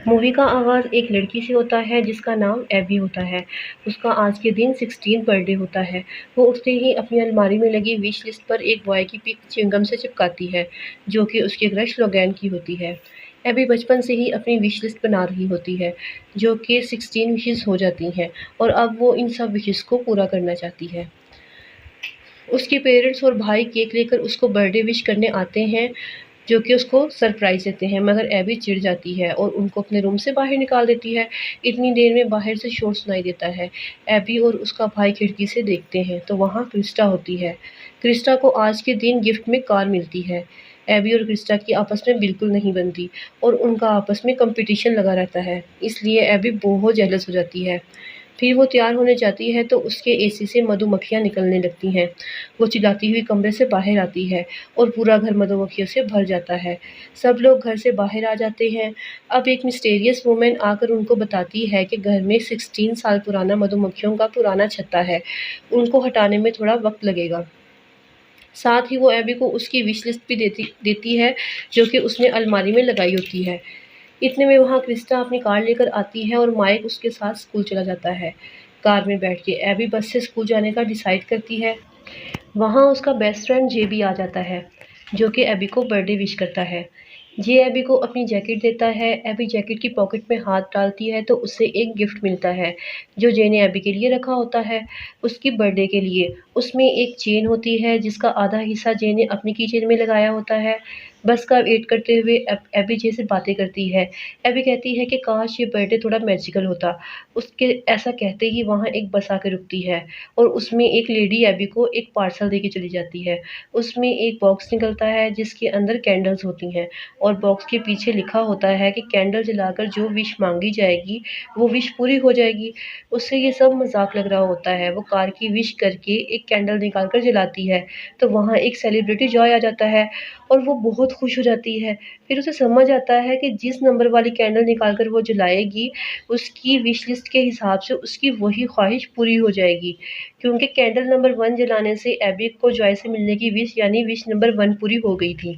Movie का आगाज़ एक लड़की से होता है जिसका नाम एबी होता है। उसका आज के दिन 16th बर्थडे होता है। वो उठते ही अपनी अलमारी में लगी विश लिस्ट पर एक बॉय की पिक च्युइंगम से चिपकाती है, जो कि उसके क्रश लोगैन की होती है। एबी बचपन से ही अपनी विश लिस्ट बना रही होती है, जो कि 16 विशेज़ हो जाती हैं और अब वो इन सब विशेज़ को पूरा करना चाहती है। उसके पेरेंट्स और भाई केक लेकर उसको बर्थडे विश करने आते हैं, जो कि उसको सरप्राइज़ देते हैं, मगर एबी चिढ़ जाती है और उनको अपने रूम से बाहर निकाल देती है। इतनी देर में बाहर से शोर सुनाई देता है। एबी और उसका भाई खिड़की से देखते हैं, तो वहाँ क्रिस्टा होती है। क्रिस्टा को आज के दिन गिफ्ट में कार मिलती है। एबी और क्रिस्टा की आपस में बिल्कुल नहीं बनती और उनका आपस में कॉम्पिटिशन लगा रहता है, इसलिए एबी बहुत जेलस हो जाती है। फिर वो तैयार होने जाती है तो उसके एसी से मधुमक्खियाँ निकलने लगती हैं। वो चिल्लाती हुई कमरे से बाहर आती है और पूरा घर मधुमक्खियों से भर जाता है। सब लोग घर से बाहर आ जाते हैं। अब एक मिस्टीरियस वुमन आकर उनको बताती है कि घर में 16 साल पुराना मधुमक्खियों का पुराना छत्ता है। उनको हटाने में थोड़ा वक़्त लगेगा। साथ ही वो एबी को उसकी विश लिस्ट भी देती देती है, जो कि उसने अलमारी में लगाई होती है। इतने में वहाँ क्रिस्टा अपनी कार लेकर आती है और माइक उसके साथ स्कूल चला जाता है। कार में बैठ के एबी बस से स्कूल जाने का डिसाइड करती है। वहाँ उसका बेस्ट फ्रेंड जे भी आ जाता है, जो कि एबी को बर्थडे विश करता है। जे एबी को अपनी जैकेट देता है। एबी जैकेट की पॉकेट में हाथ डालती है तो उसे एक गिफ्ट मिलता है, जो जे ने एबी के लिए रखा होता है उसकी बर्थडे के लिए। उसमें एक चेन होती है जिसका आधा हिस्सा जे ने अपनी की चेन में लगाया होता है। बस का वेट करते हुए एबी जे से बातें करती है। एबी कहती है कि काश ये बर्थडे थोड़ा मैजिकल होता। उसके ऐसा कहते ही वहाँ एक बस आकर रुकती है और उसमें एक लेडी एबी को एक पार्सल देके चली जाती है। उसमें एक बॉक्स निकलता है जिसके अंदर कैंडल्स होती हैं और बॉक्स के पीछे लिखा होता है कि कैंडल जलाकर जो विश मांगी जाएगी वो विश पूरी हो जाएगी। उससे ये सब मजाक लग रहा होता है। वो कार की विश करके एक कैंडल निकाल कर जलाती है तो वहाँ एक सेलिब्रिटी जॉय आ जाता है और वो बहुत खुश हो जाती है। फिर उसे समझ आता है कि जिस नंबर वाली कैंडल निकाल कर वो जलाएगी उसकी विश लिस्ट के हिसाब से उसकी वही ख्वाहिश पूरी हो जाएगी, क्योंकि कैंडल नंबर 1 जलाने से एबी को जॉय से मिलने की विश यानी विश नंबर 1 पूरी हो गई थी।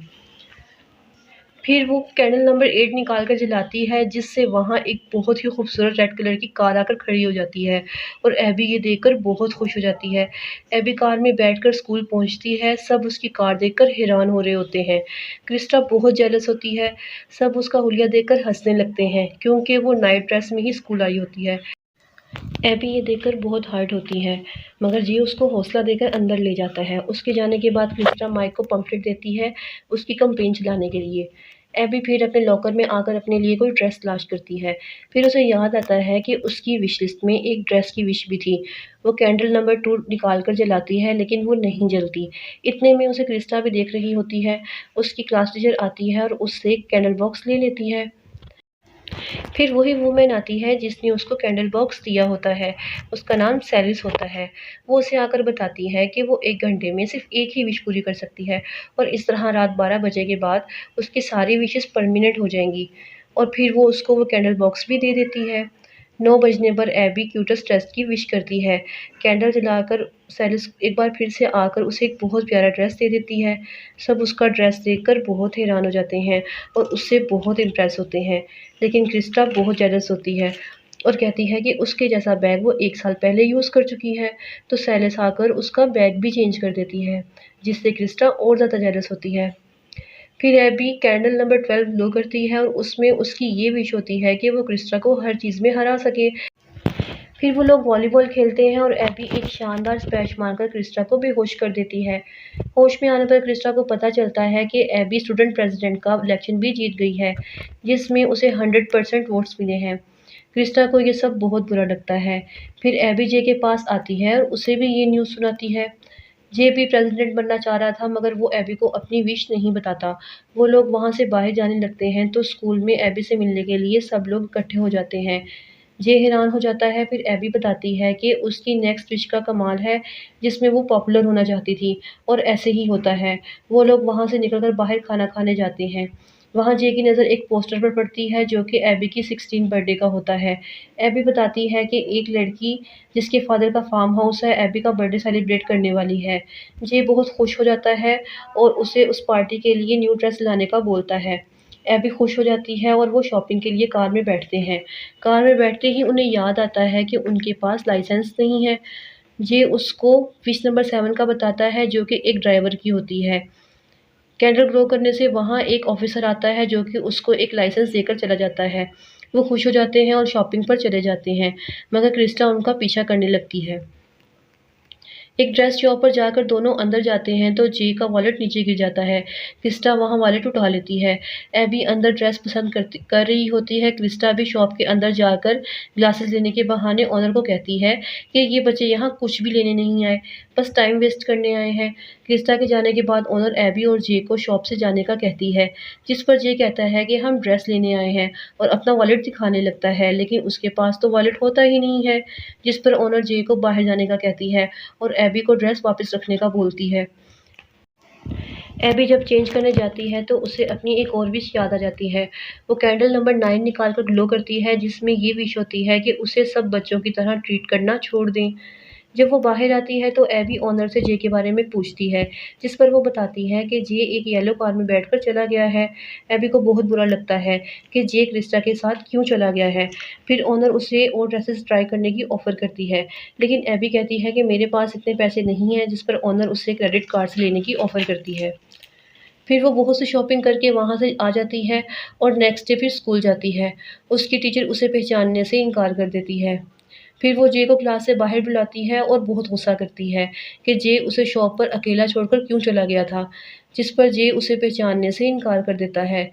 फिर वो कैंडल नंबर 8 निकाल कर जलाती है जिससे वहाँ एक बहुत ही खूबसूरत रेड कलर की कार आकर खड़ी हो जाती है और एबी ये देखकर बहुत खुश हो जाती है। एबी कार में बैठकर स्कूल पहुँचती है। सब उसकी कार देखकर हैरान हो रहे होते हैं। क्रिस्टा बहुत जेलस होती है। सब उसका हुलिया देखकर हँसने लगते हैं क्योंकि वो नाइट ड्रेस में ही स्कूल आई होती है। एबी ये देखकर बहुत हर्ट होती है, मगर जी उसको हौसला देकर अंदर ले जाता है। उसके जाने के बाद क्रिस्टा माइक को पम्फलेट देती है उसकी कंपेन चलाने के लिए। एबी फिर अपने लॉकर में आकर अपने लिए कोई ड्रेस तलाश करती है। फिर उसे याद आता है कि उसकी विश लिस्ट में एक ड्रेस की विश भी थी। वो कैंडल नंबर 2 निकाल कर जलाती है लेकिन वो नहीं जलती। इतने में उसे क्रिस्टा भी देख रही होती है। उसकी क्लास टीचर आती है और उससे एक कैंडल बॉक्स ले लेती है। फिर वही वूमेन आती है जिसने उसको कैंडल बॉक्स दिया होता है। उसका नाम सेलिस होता है। वो उसे आकर बताती है कि वो 1 घंटे में सिर्फ़ एक ही विश पूरी कर सकती है और इस तरह रात 12 बजे के बाद उसकी सारी विशेज़ परमानेंट हो जाएँगी और फिर वो उसको वो कैंडल बॉक्स भी दे देती है। 9 बजने पर एबी क्यूटेस्ट ड्रेस की विश करती है। कैंडल जलाकर सेलिस एक बार फिर से आकर उसे एक बहुत प्यारा ड्रेस दे देती है। सब उसका ड्रेस देखकर बहुत हैरान हो जाते हैं और उससे बहुत इम्प्रेस होते हैं। लेकिन क्रिस्टा बहुत जेलस होती है और कहती है कि उसके जैसा बैग वो 1 साल पहले यूज़ कर चुकी है। तो सेलिस आकर उसका बैग भी चेंज कर देती है, जिससे क्रिस्टा और ज़्यादा जेलस होती है। फिर एबी कैंडल नंबर 12 ब्लो करती है और उसमें उसकी ये विश होती है कि वो क्रिस्टा को हर चीज़ में हरा सके। फिर वो लोग वॉलीबॉल खेलते हैं और एबी एक शानदार स्मैश मारकर क्रिस्टा को बेहोश कर देती है। होश में आने पर क्रिस्टा को पता चलता है कि एबी स्टूडेंट प्रेसिडेंट का इलेक्शन भी जीत गई है, जिसमें उसे 100% वोट्स मिले हैं। क्रिस्टा को ये सब बहुत बुरा लगता है। फिर एबी जे के पास आती है और उसे भी ये न्यूज़ सुनाती है। जे भी प्रेसिडेंट बनना चाह रहा था मगर वो एबी को अपनी विश नहीं बताता। वो लोग वहाँ से बाहर जाने लगते हैं तो स्कूल में एबी से मिलने के लिए सब लोग इकट्ठे हो जाते हैं। जे हैरान हो जाता है। फिर एबी बताती है कि उसकी नेक्स्ट विश का कमाल है जिसमें वो पॉपुलर होना चाहती थी और ऐसे ही होता है। वो लोग वहाँ से निकलकर बाहर खाना खाने जाते हैं। वहाँ जे की नज़र एक पोस्टर पर पड़ती है जो कि एबी की 16 बर्थडे का होता है। एबी बताती है कि एक लड़की जिसके फादर का फार्म हाउस है एबी का बर्थडे सेलिब्रेट करने वाली है। जे बहुत खुश हो जाता है और उसे उस पार्टी के लिए न्यू ड्रेस लाने का बोलता है। एबी खुश हो जाती है और वो शॉपिंग के लिए कार में बैठते हैं। कार में बैठते ही उन्हें याद आता है कि उनके पास लाइसेंस नहीं है। ये उसको विश नंबर 7 का बताता है जो कि एक ड्राइवर की होती है। कैंडल ग्लो करने से वहाँ एक ऑफ़िसर आता है जो कि उसको एक लाइसेंस देकर चला जाता है। वो खुश हो जाते हैं और शॉपिंग पर चले जाते हैं, मगर क्रिस्टा उनका पीछा करने लगती है। एक ड्रेस शॉप पर जाकर दोनों अंदर जाते हैं तो जे का वॉलेट नीचे गिर जाता है। क्रिस्टा वहाँ वॉलेट उठा लेती है। एबी अंदर ड्रेस पसंद कर रही होती है। क्रिस्टा भी शॉप के अंदर जाकर ग्लासेस लेने के बहाने ओनर को कहती है कि ये बच्चे यहाँ कुछ भी लेने नहीं आए, बस टाइम वेस्ट करने आए हैं। क्रिस्टा के जाने के बाद ओनर एबी और जे को शॉप से जाने का कहती है, जिस पर जे कहता है कि हम ड्रेस लेने आए हैं और अपना वॉलेट दिखाने लगता है, लेकिन उसके पास तो वॉलेट होता ही नहीं है। जिस पर ओनर जे को बाहर जाने का कहती है और एबी को ड्रेस वापस रखने का बोलती है। एबी जब चेंज करने जाती है तो उसे अपनी एक और विश याद आ जाती है। वो कैंडल नंबर 9 निकाल कर ग्लो करती है जिसमें ये विश होती है कि उसे सब बच्चों की तरह ट्रीट करना छोड़ दें। जब वो बाहर आती है तो एबी ओनर से जे के बारे में पूछती है, जिस पर वो बताती है कि जे एक येलो कार में बैठकर चला गया है। एबी को बहुत बुरा लगता है कि जे क्रिस्टा के साथ क्यों चला गया है। फिर ओनर उसे और ड्रेसेस ट्राई करने की ऑफ़र करती है, लेकिन एबी कहती है कि मेरे पास इतने पैसे नहीं हैं, जिस पर ओनर उससे क्रेडिट कार्ड से लेने की ऑफ़र करती है। फिर वो बहुत सी शॉपिंग करके वहाँ से आ जाती है और नेक्स्ट डे फिर स्कूल जाती है। उसकी टीचर उसे पहचानने से इनकार कर देती है। फिर वो जे को क्लास से बाहर बुलाती है और बहुत गुस्सा करती है कि जे उसे शॉप पर अकेला छोड़कर क्यों चला गया था, जिस पर जे उसे पहचानने से इनकार कर देता है।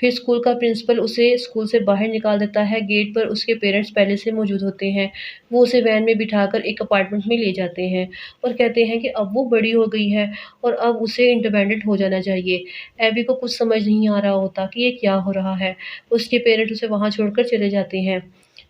फिर स्कूल का प्रिंसिपल उसे स्कूल से बाहर निकाल देता है। गेट पर उसके पेरेंट्स पहले से मौजूद होते हैं। वो उसे वैन में बिठाकर एक अपार्टमेंट में ले जाते हैं और कहते हैं कि अब वो बड़ी हो गई है और अब उसे इंडिपेंडेंट हो जाना चाहिए। एबी को कुछ समझ नहीं आ रहा होता कि ये क्या हो रहा है। उसके पेरेंट्स उसे वहाँ छोड़कर चले जाते हैं।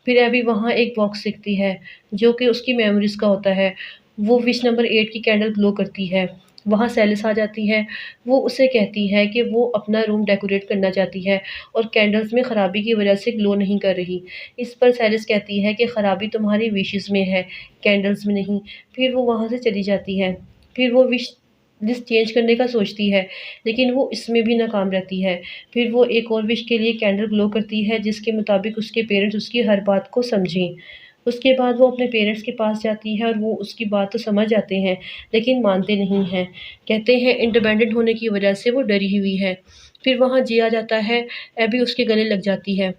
फिर एबी वहाँ एक बॉक्स देखती है, जो कि उसकी मेमोरीज़ का होता है। वो विश नंबर 8 की कैंडल ग्लो करती है। वहाँ सेलिस आ जाती है। वो उसे कहती है कि वो अपना रूम डेकोरेट करना चाहती है और कैंडल्स में खराबी की वजह से ग्लो नहीं कर रही। इस पर सेलिस कहती है कि खराबी तुम्हारी विशेज़ में है, कैंडल्स में नहीं। फिर वो वहाँ से चली जाती है। फिर वो विश लिस्ट चेंज करने का सोचती है, लेकिन वो इसमें भी नाकाम रहती है। फिर वो एक और विश के लिए कैंडल ग्लो करती है, जिसके मुताबिक उसके पेरेंट्स उसकी हर बात को समझें। उसके बाद वो अपने पेरेंट्स के पास जाती है और वो उसकी बात तो समझ जाते हैं, लेकिन मानते नहीं हैं। कहते हैं इंडिपेंडेंट होने की वजह से वो डरी हुई है। फिर वहाँ जे आ जाता है, एबी उसके गले लग जाती है।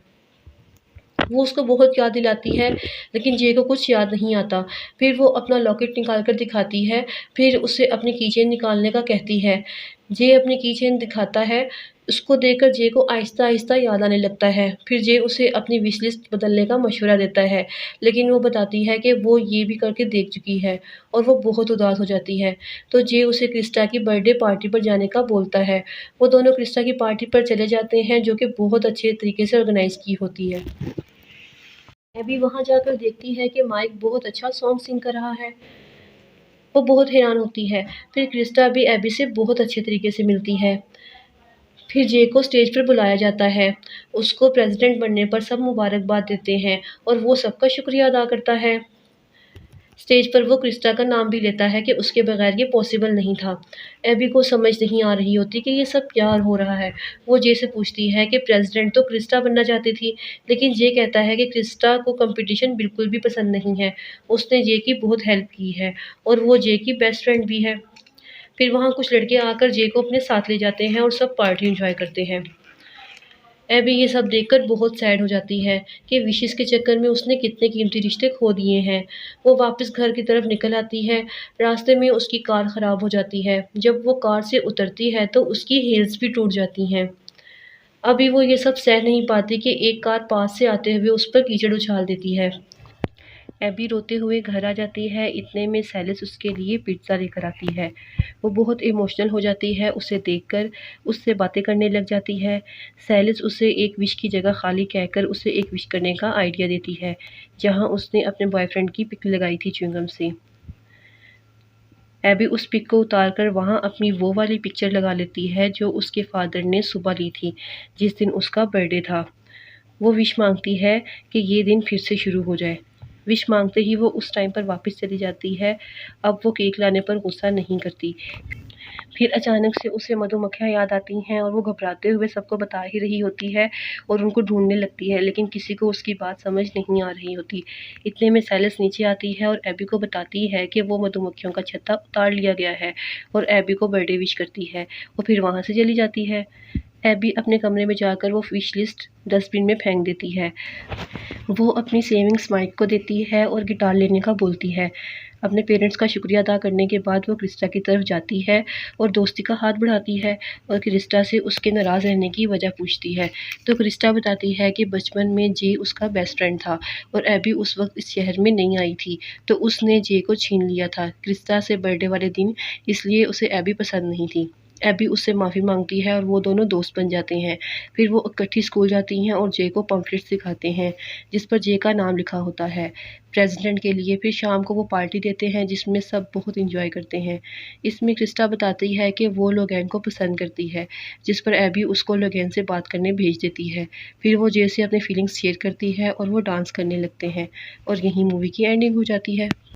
वो उसको बहुत याद दिलाती है, लेकिन जे को कुछ याद नहीं आता। फिर वो अपना लॉकेट निकाल कर दिखाती है, फिर उसे अपनी कीचेन निकालने का कहती है। जे अपनी कीचेन दिखाता है, उसको देखकर जे को आहिस्ता-आहिस्ता याद आने लगता है। फिर जे उसे अपनी विश लिस्ट बदलने का मशवरा देता है, लेकिन वो बताती है कि वो ये भी करके देख चुकी है और वो बहुत उदास हो जाती है। तो जे उसे क्रिस्टा की बर्थडे पार्टी पर जाने का बोलता है। वो दोनों क्रिस्टा की पार्टी पर चले जाते हैं, जो कि बहुत अच्छे तरीके से ऑर्गेनाइज़ की होती है। एबी वहाँ जाकर देखती है कि माइक बहुत अच्छा सॉन्ग सिंग कर रहा है। वो बहुत हैरान होती है। फिर क्रिस्टा भी एबी से बहुत अच्छे तरीके से मिलती है। फिर जे को स्टेज पर बुलाया जाता है। उसको प्रेज़िडेंट बनने पर सब मुबारकबाद देते हैं और वो सबका शुक्रिया अदा करता है। स्टेज पर वो क्रिस्टा का नाम भी लेता है कि उसके बगैर ये पॉसिबल नहीं था। एबी को समझ नहीं आ रही होती कि ये सब क्या हो रहा है। वो जे से पूछती है कि प्रेसिडेंट तो क्रिस्टा बनना चाहती थी, लेकिन जे कहता है कि क्रिस्टा को कंपटीशन बिल्कुल भी पसंद नहीं है। उसने जे की बहुत हेल्प की है और वो जे की बेस्ट फ्रेंड भी है। फिर वहाँ कुछ लड़के आकर जे को अपने साथ ले जाते हैं और सब पार्टी एंजॉय करते हैं। एबी ये सब देखकर बहुत सैड हो जाती है कि विशेस के चक्कर में उसने कितने कीमती रिश्ते खो दिए हैं। वो वापस घर की तरफ निकल आती है। रास्ते में उसकी कार ख़राब हो जाती है। जब वो कार से उतरती है तो उसकी हील्स भी टूट जाती हैं। अभी वो ये सब सह नहीं पाती कि एक कार पास से आते हुए उस पर कीचड़ उछाल देती है। एबी रोते हुए घर आ जाती है। इतने में सेलिस उसके लिए पिज़्ज़ा लेकर आती है। वो बहुत इमोशनल हो जाती है उसे देखकर, उससे बातें करने लग जाती है। सेलिस उसे एक विश की जगह खाली कहकर उसे एक विश करने का आइडिया देती है, जहाँ उसने अपने बॉयफ्रेंड की पिक लगाई थी च्युइंगम से। एबी उस पिक को उतार कर वहाँ अपनी वो वाली पिक्चर लगा लेती है जो उसके फादर ने सुबह ली थी, जिस दिन उसका बर्थडे था। वो विश मांगती है कि ये दिन फिर से शुरू हो जाए। विश मांगते ही वो उस टाइम पर वापस चली जाती है। अब वो केक लाने पर गुस्सा नहीं करती। फिर अचानक से उसे मधुमक्खियाँ याद आती हैं और वो घबराते हुए सबको बता ही रही होती है और उनको ढूँढने लगती है, लेकिन किसी को उसकी बात समझ नहीं आ रही होती। इतने में सेलिस नीचे आती है और एबी को बताती है कि वो मधुमक्खियों का छत्ता उतार लिया गया है और एबी को बर्थडे विश करती है। वो फिर वहाँ से चली जाती है। एबी अपने कमरे में जाकर वो विश लिस्ट डस्टबिन में फेंक देती है। वो अपनी सेविंग्स माइक को देती है और गिटार लेने का बोलती है। अपने पेरेंट्स का शुक्रिया अदा करने के बाद वो क्रिस्टा की तरफ जाती है और दोस्ती का हाथ बढ़ाती है और क्रिस्टा से उसके नाराज़ रहने की वजह पूछती है। तो क्रिस्टा बताती है कि बचपन में जे उसका बेस्ट फ्रेंड था और एबी उस वक्त इस शहर में नहीं आई थी, तो उसने जे को छीन लिया था क्रिस्टा से बर्थडे वाले दिन, इसलिए उसे एबी पसंद नहीं थी। एबी उससे माफ़ी मांगती है और वो दोनों दोस्त बन जाते हैं। फिर वो इकट्ठी स्कूल जाती हैं और जे को पम्फलेट्स दिखाते हैं जिस पर जे का नाम लिखा होता है प्रेसिडेंट के लिए। फिर शाम को वो पार्टी देते हैं जिसमें सब बहुत इंजॉय करते हैं। इसमें क्रिस्टा बताती है कि वो लोगैन को पसंद करती है, जिस पर एबी उसको लोगैन से बात करने भेज देती है। फिर वो जे से अपनी फीलिंग्स शेयर करती है और वो डांस करने लगते हैं और यहीं मूवी की एंडिंग हो जाती है।